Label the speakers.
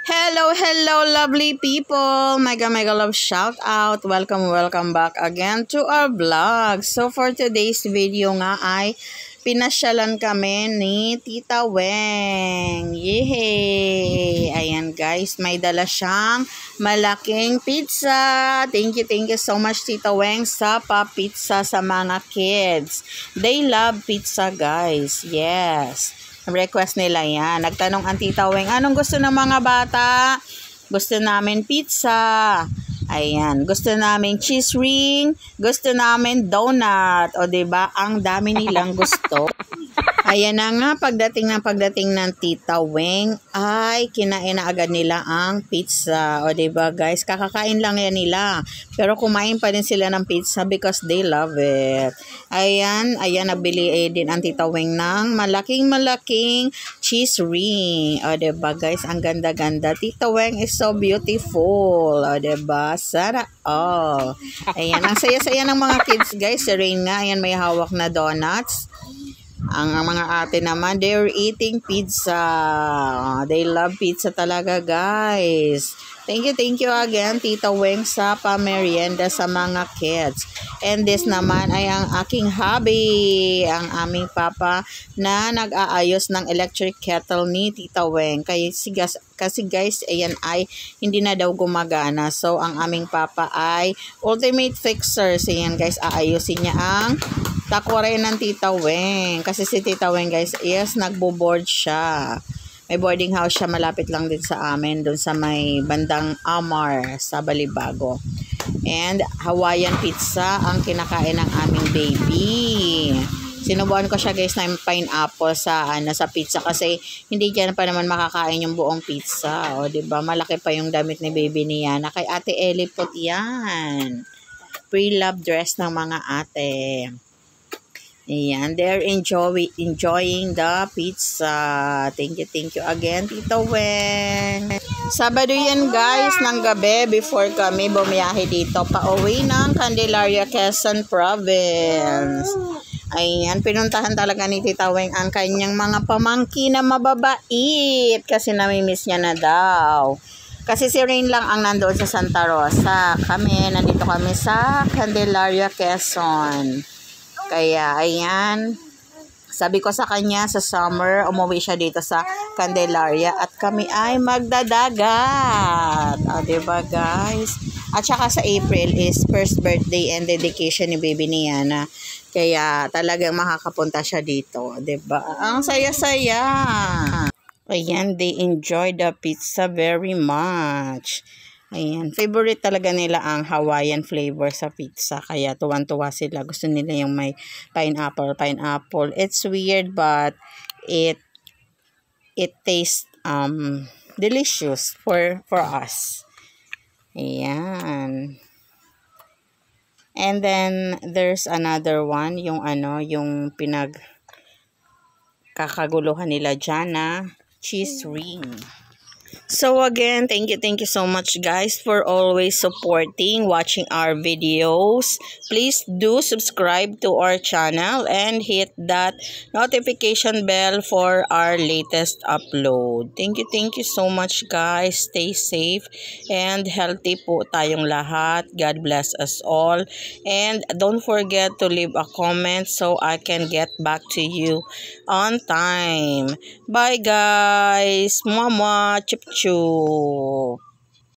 Speaker 1: Hello, hello, lovely people! Mega, mega love shout out! Welcome back again to our vlog. So, for today's video nga ay pinasyalan kami ni Tita Weng. Yehey! Ayan guys, may dala siyang malaking pizza. Thank you so much Tita Weng sa pa-pizza sa mga kids. They love pizza guys. Yes. Request nila yan. Nagtanong ang Tita Weng, anong gusto ng mga bata? Gusto namin pizza. Ayan. Gusto namin cheese ring. Gusto namin donut. O diba? Ang dami nilang gusto. Ayan na nga, pagdating ng Tita Weng ay kinain na agad nila ang pizza. O diba guys, kakakain lang yan nila. Pero kumain pa din sila ng pizza because they love it. Ayan, nabili din ang Tita Weng ng malaking cheese ring. O diba guys, ang ganda-ganda. Tita Weng is so beautiful. O diba, sana all. Ayan, ang saya-saya ng mga kids guys. Si Rain nga, ayan may hawak na donuts. Ang mga ate naman, they're eating pizza. They love pizza talaga, guys. Thank you again, Tita Weng, sa pamerienda sa mga kids. And this naman ay ang aking hubby, ang aming papa na nag-aayos ng electric kettle ni Tita Weng. Kasi guys, ayan ay hindi na daw gumagana. So, ang aming papa ay ultimate fixer. So, ayan guys, aayusin niya ang takwaray ng Tita Weng. Kasi si Tita Weng guys, yes, nagbo-board siya. May boarding house siya, malapit lang din sa amin, doon sa may bandang Amar, sa Balibago. And Hawaiian pizza ang kinakain ng aming baby. Sinubuan ko siya guys ng pineapple sa pizza kasi hindi dyan pa naman makakain yung buong pizza. O diba, malaki pa yung damit ni baby niya. Na kay Ate Ellie po yan. Pre-love dress ng mga ate. Ayan, they're enjoying the pizza. Thank you again, Tita Weng. Sabado yan guys, ng gabi before kami bumiyahe dito pauwi ng Candelaria, Quezon Province. Ayan, pinuntahan talaga ni Tita Weng ang kanyang mga pamangkin na mababait kasi namimiss niya na daw. Kasi si Rain lang ang nandoon sa Santa Rosa. Nandito kami sa Candelaria, Quezon. Kaya, ayan, sabi ko sa kanya, sa summer, umuwi siya dito sa Candelaria at kami ay magdadagat. O, diba guys? At saka sa April is first birthday and dedication ni baby ni Yana. Kaya talagang makakapunta siya dito. Diba? Ang saya-saya. Ayan, they enjoy the pizza very much. Ayan, favorite talaga nila ang Hawaiian flavor sa pizza. Kaya tuwan-tuwa sila. Gusto nila yung may pineapple. It's weird but it tastes delicious for us. Ayan. And then there's another one, yung yung kakaguluhan nila dyan na cheese ring. So again, thank you so much guys for always supporting, watching our videos. Please do subscribe to our channel and hit that notification bell for our latest upload. Thank you so much guys. Stay safe and healthy po tayong lahat. God bless us all. And don't forget to leave a comment so I can get back to you on time. Bye guys. Mama. Chup chup.